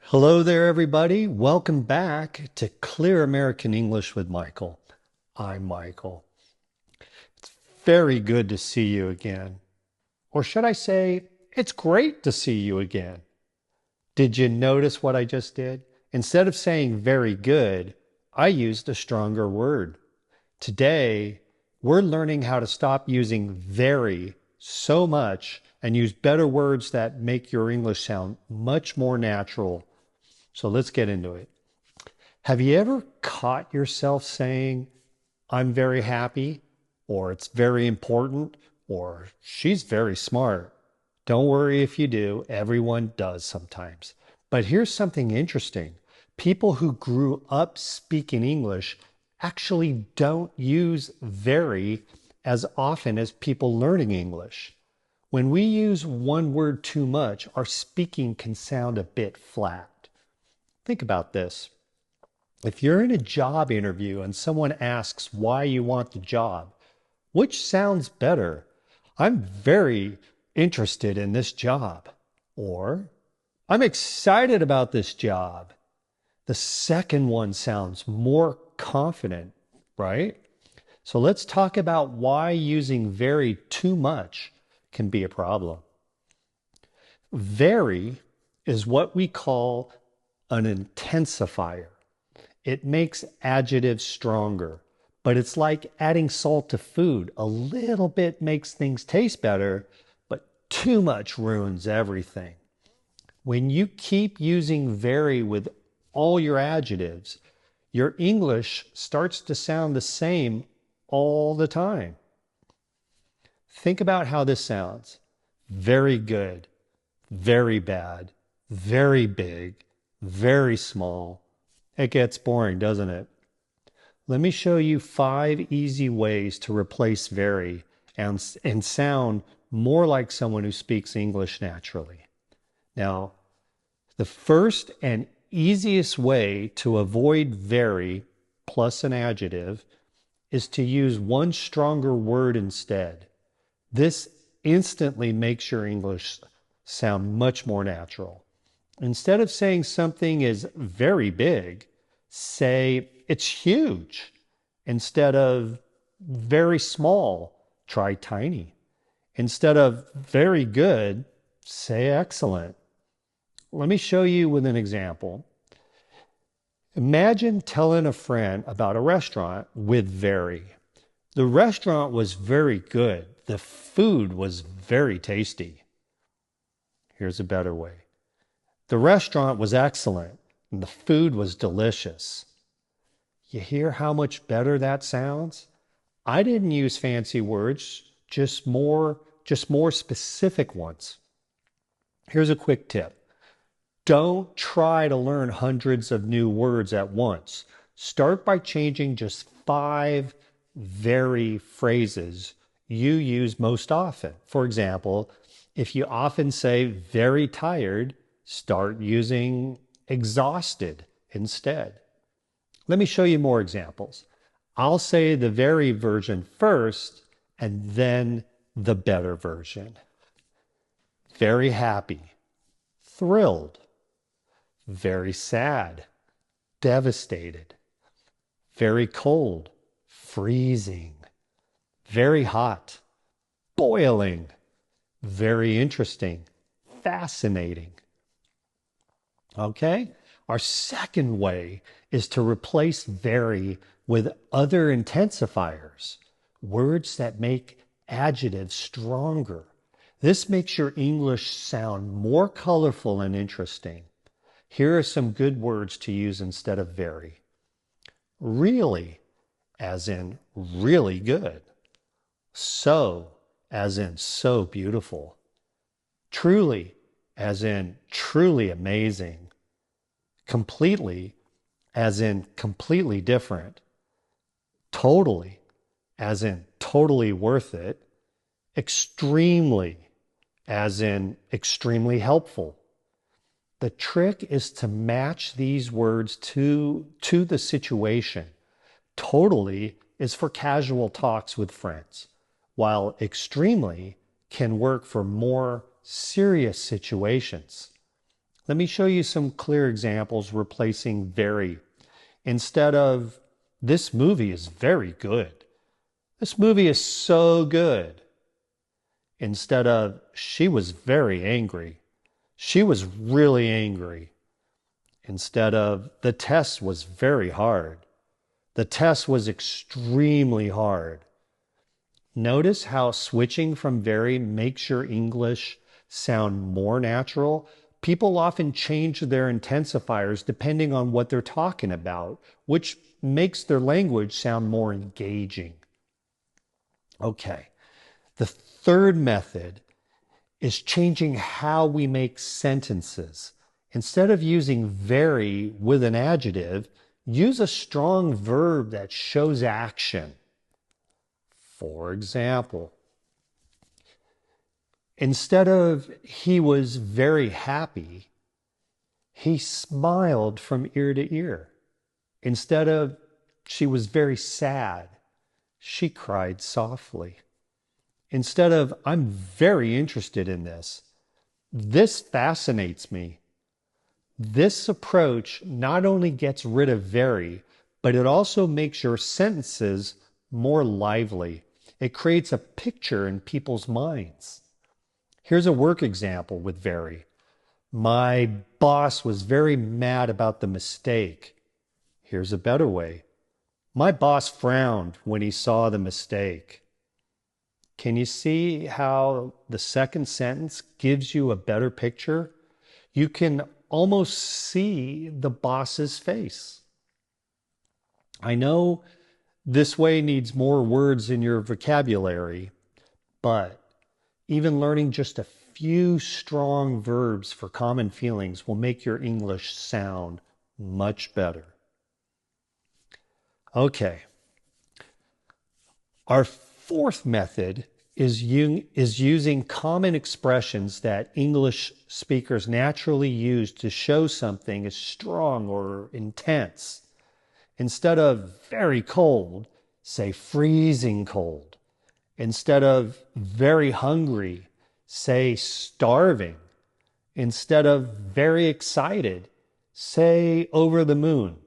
Hello there, everybody. Welcome back to Clear American English with Michael. I'm Michael. It's very good to see you again. Or should I say, it's great to see you again. Did you notice what I just did? Instead of saying very good, I used a stronger word. Today, we're learning how to stop using very so much and use better words that make your English sound much more natural. So let's get into it. Have you ever caught yourself saying, I'm very happy, or it's very important, or she's very smart? Don't worry if you do, everyone does sometimes. But here's something interesting. People who grew up speaking English actually don't use very as often as people learning English. When we use one word too much, our speaking can sound a bit flat. Think about this. If you're in a job interview and someone asks why you want the job, which sounds better? I'm very interested in this job. Or I'm excited about this job. The second one sounds more confident, right? So let's talk about why using very too much can be a problem. Very is what we call an intensifier. It makes adjectives stronger, but it's like adding salt to food. A little bit makes things taste better, but too much ruins everything. When you keep using very with all your adjectives, your English starts to sound the same all the time. Think about how this sounds. Very good, very bad, very big, very small. It gets boring, doesn't it? Let me show you 5 easy ways to replace very and sound more like someone who speaks English naturally. Now, the first and easiest way to avoid very plus an adjective is to use one stronger word instead. This instantly makes your English sound much more natural. Instead of saying something is very big, say it's huge. Instead of very small, try tiny. Instead of very good, say excellent. Let me show you with an example. Imagine telling a friend about a restaurant with very. The restaurant was very good. The food was very tasty. Here's a better way. The restaurant was excellent and the food was delicious. You hear how much better that sounds? I didn't use fancy words, just more specific ones. Here's a quick tip. Don't try to learn hundreds of new words at once. Start by changing just 5 very phrases you use most often. For example, if you often say very tired, start using exhausted instead. Let me show you more examples. I'll say the very version first and then the better version. Very happy, thrilled, very sad, devastated, very cold, freezing, very hot, boiling, very interesting, fascinating. Okay? Our second way is to replace very with other intensifiers, words that make adjectives stronger. This makes your English sound more colorful and interesting. Here are some good words to use instead of very. Really, as in really good. So, as in so beautiful. Truly, as in truly amazing. Completely, as in completely different. Totally, as in totally worth it. Extremely, as in extremely helpful. The trick is to match these words to the situation. Totally is for casual talks with friends, while extremely can work for more serious situations. Let me show you some clear examples replacing very. Instead of, this movie is very good. This movie is so good. Instead of, she was very angry. She was really angry. Instead of, the test was very hard. The test was extremely hard. Notice how switching from very makes your English sound more natural. People often change their intensifiers depending on what they're talking about, which makes their language sound more engaging. Okay, the third method is changing how we make sentences. Instead of using very with an adjective, use a strong verb that shows action. For example, instead of he was very happy, he smiled from ear to ear. Instead of she was very sad, she cried softly. Instead of I'm very interested in this, this fascinates me. This approach not only gets rid of very, but it also makes your sentences more lively. It creates a picture in people's minds. Here's a work example with very. My boss was very mad about the mistake. Here's a better way. My boss frowned when he saw the mistake. Can you see how the second sentence gives you a better picture? You can almost see the boss's face. I know this way needs more words in your vocabulary, but even learning just a few strong verbs for common feelings will make your English sound much better. Okay. Our fourth method is using common expressions that English speakers naturally use to show something is strong or intense. Instead of very cold, say freezing cold. Instead of very hungry, say starving. Instead of very excited, say over the moon.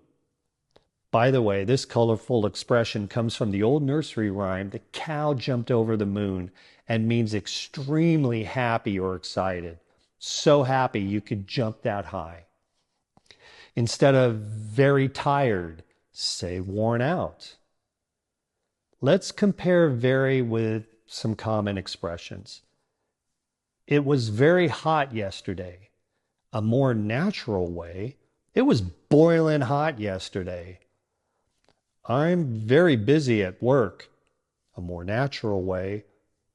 By the way, this colorful expression comes from the old nursery rhyme, the cow jumped over the moon, and means extremely happy or excited. So happy you could jump that high. Instead of very tired, say worn out. Let's compare very with some common expressions. It was very hot yesterday. A more natural way, it was boiling hot yesterday. I'm very busy at work. A more natural way,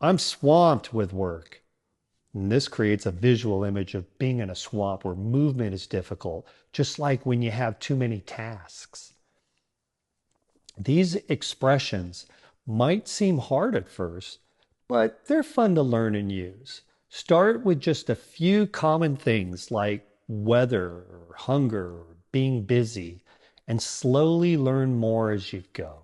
I'm swamped with work. And this creates a visual image of being in a swamp where movement is difficult, just like when you have too many tasks. These expressions might seem hard at first, but they're fun to learn and use. Start with just a few common things like weather, or hunger, or being busy, and slowly learn more as you go.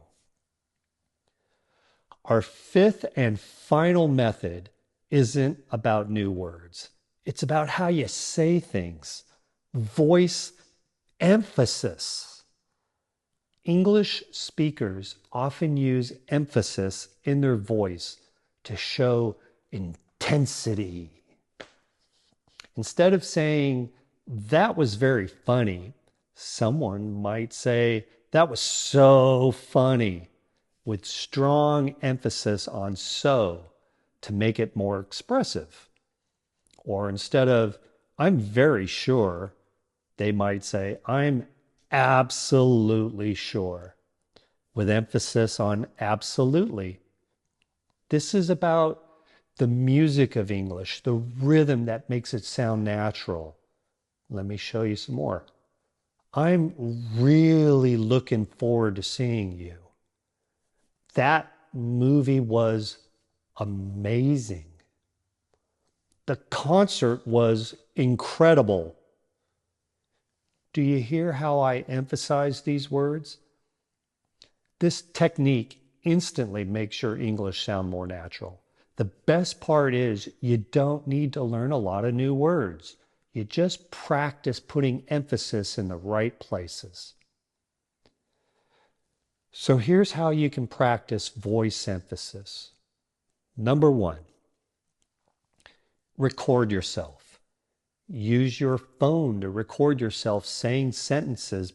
Our fifth and final method isn't about new words. It's about how you say things. Voice emphasis. English speakers often use emphasis in their voice to show intensity. Instead of saying, that was very funny, someone might say, that was so funny, with strong emphasis on so to make it more expressive. Or instead of, I'm very sure, they might say, I'm absolutely sure, with emphasis on absolutely. This is about the music of English, the rhythm that makes it sound natural. Let me show you some more. I'm really looking forward to seeing you. That movie was amazing. The concert was incredible. Do you hear how I emphasize these words? This technique instantly makes your English sound more natural. The best part is you don't need to learn a lot of new words. You just practice putting emphasis in the right places. So here's how you can practice voice emphasis. Number one, record yourself. Use your phone to record yourself saying sentences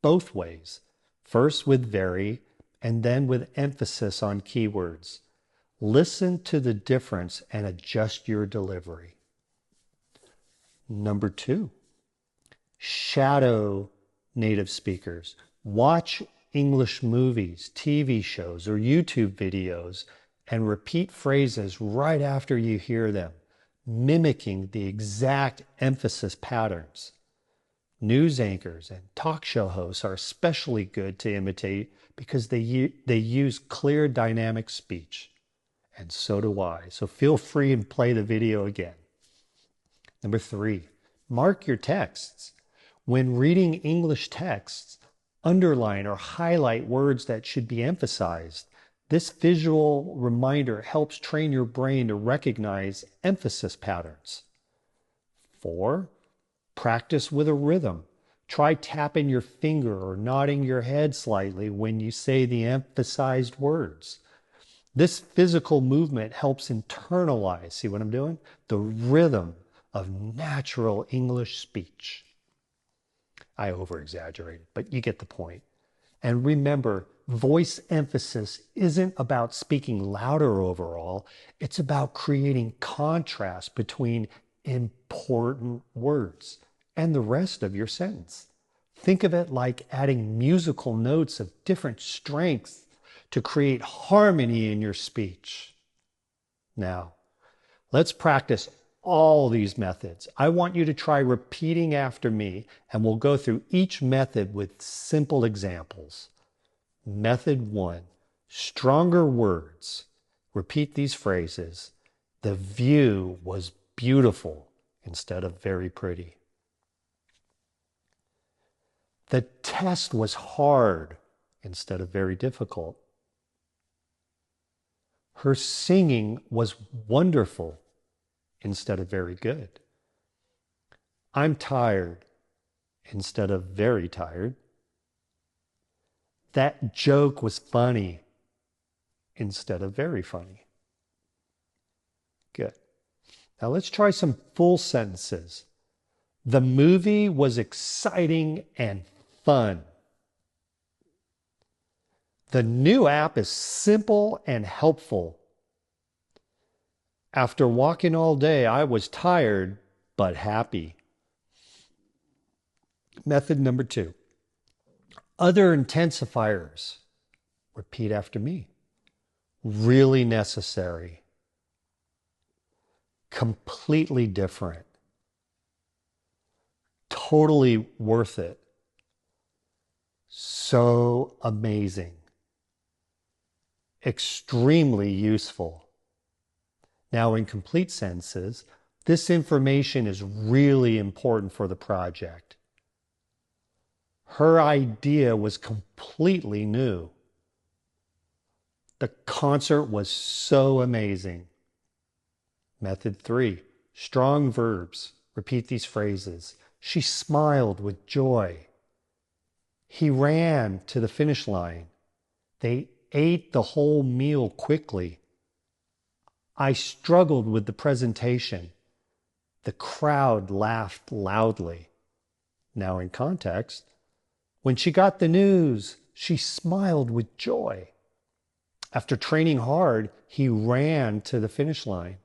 both ways. First with very, and then with emphasis on keywords. Listen to the difference and adjust your delivery. Number two, shadow native speakers. Watch English movies, TV shows, or YouTube videos and repeat phrases right after you hear them, mimicking the exact emphasis patterns. News anchors and talk show hosts are especially good to imitate because they use clear dynamic speech. And so do I. So feel free and play the video again. Number three, mark your texts. When reading English texts, underline or highlight words that should be emphasized. This visual reminder helps train your brain to recognize emphasis patterns. 4, practice with a rhythm. Try tapping your finger or nodding your head slightly when you say the emphasized words. This physical movement helps internalize, see what I'm doing? The rhythm of natural English speech. I over-exaggerated, but you get the point. And remember, voice emphasis isn't about speaking louder overall. It's about creating contrast between important words and the rest of your sentence. Think of it like adding musical notes of different strengths to create harmony in your speech. Now, let's practice all these methods. I want you to try repeating after me, and we'll go through each method with simple examples. Method 1, stronger words. Repeat these phrases. The view was beautiful instead of very pretty. The test was hard instead of very difficult. Her singing was wonderful instead of very good. I'm tired instead of very tired. That joke was funny instead of very funny. Good. Now let's try some full sentences. The movie was exciting and fun. The new app is simple and helpful. After walking all day, I was tired but happy. Method number 2. Other intensifiers. Repeat after me. Really necessary. Completely different. Totally worth it. So amazing. Extremely useful. Now, in complete sentences, this information is really important for the project. Her idea was completely new. The concert was so amazing. Method 3, strong verbs. Repeat these phrases. She smiled with joy. He ran to the finish line. They ate the whole meal quickly. I struggled with the presentation. The crowd laughed loudly. Now in context, when she got the news, she smiled with joy. After training hard, he ran to the finish line.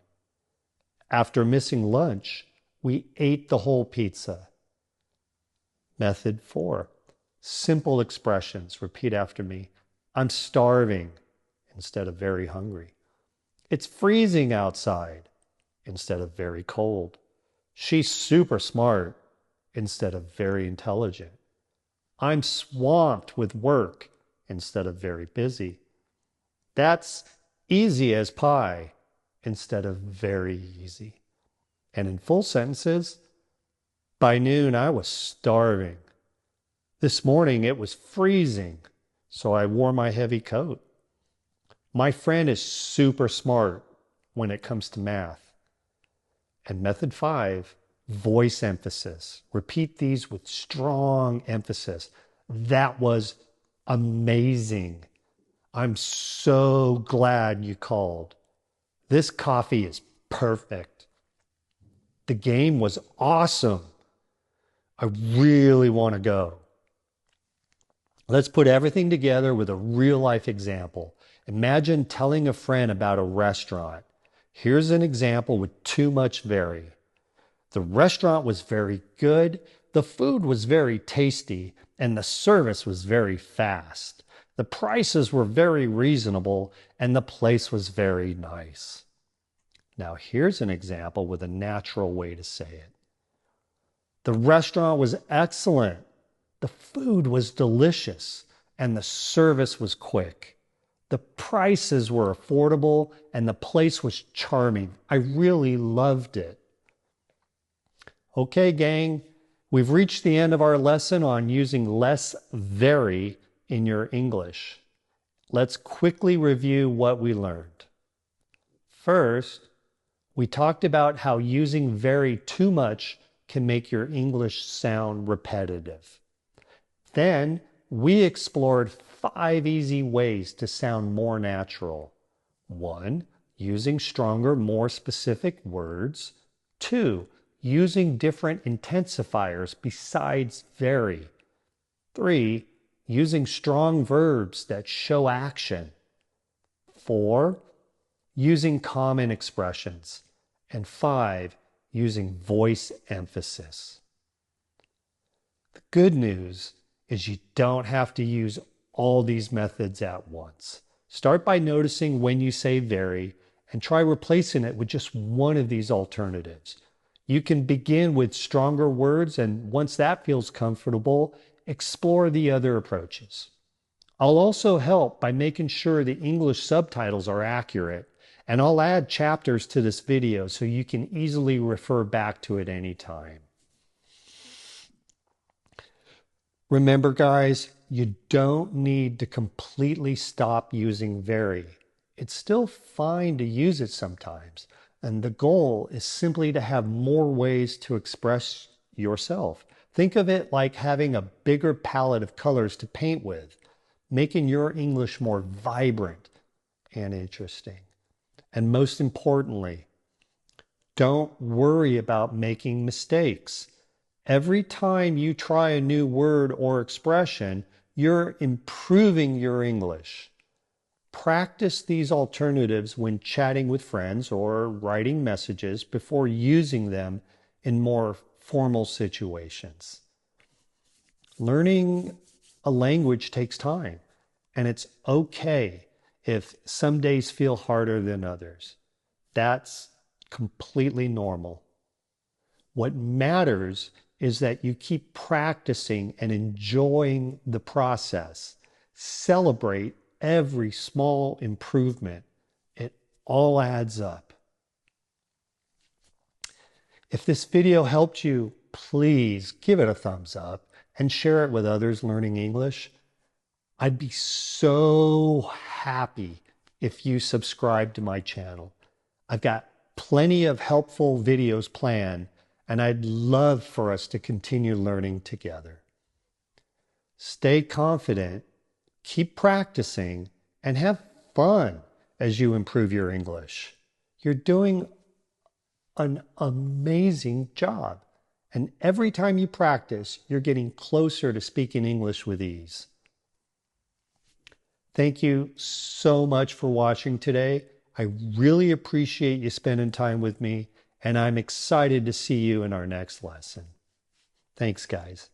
After missing lunch, we ate the whole pizza. Method 4, simple expressions. Repeat after me. I'm starving instead of very hungry. It's freezing outside instead of very cold. She's super smart instead of very intelligent. I'm swamped with work instead of very busy. That's easy as pie instead of very easy. And in full sentences, by noon I was starving. This morning it was freezing, so I wore my heavy coat. My friend is super smart when it comes to math. And method 5, voice emphasis. Repeat these with strong emphasis. That was amazing. I'm so glad you called. This coffee is perfect. The game was awesome. I really want to go. Let's put everything together with a real life example. Imagine telling a friend about a restaurant. Here's an example with too much very. The restaurant was very good, the food was very tasty, and the service was very fast. The prices were very reasonable, and the place was very nice. Now here's an example with a natural way to say it. The restaurant was excellent. The food was delicious, and the service was quick. The prices were affordable, and the place was charming. I really loved it. Okay, gang, we've reached the end of our lesson on using less very in your English. Let's quickly review what we learned. First, we talked about how using very too much can make your English sound repetitive. Then we explored 5 easy ways to sound more natural. 1, using stronger, more specific words. 2, using different intensifiers besides very. 3, using strong verbs that show action. 4, using common expressions. And 5, using voice emphasis. The good news is you don't have to use all these methods at once. Start by noticing when you say very and try replacing it with just one of these alternatives. You can begin with stronger words, and once that feels comfortable, explore the other approaches. I'll also help by making sure the English subtitles are accurate, and I'll add chapters to this video so you can easily refer back to it anytime. Remember, guys, you don't need to completely stop using very. It's still fine to use it sometimes, and the goal is simply to have more ways to express yourself. Think of it like having a bigger palette of colors to paint with, making your English more vibrant and interesting. And most importantly, don't worry about making mistakes. Every time you try a new word or expression, you're improving your English. Practice these alternatives when chatting with friends or writing messages before using them in more formal situations. Learning a language takes time, and it's okay if some days feel harder than others. That's completely normal. What matters is that you keep practicing and enjoying the process. Celebrate every small improvement. It all adds up. If this video helped you, please give it a thumbs up and share it with others learning English. I'd be so happy if you subscribe to my channel. I've got plenty of helpful videos planned, and I'd love for us to continue learning together. Stay confident, keep practicing, and have fun as you improve your English. You're doing an amazing job, and every time you practice, you're getting closer to speaking English with ease. Thank you so much for watching today. I really appreciate you spending time with me, and I'm excited to see you in our next lesson. Thanks, guys.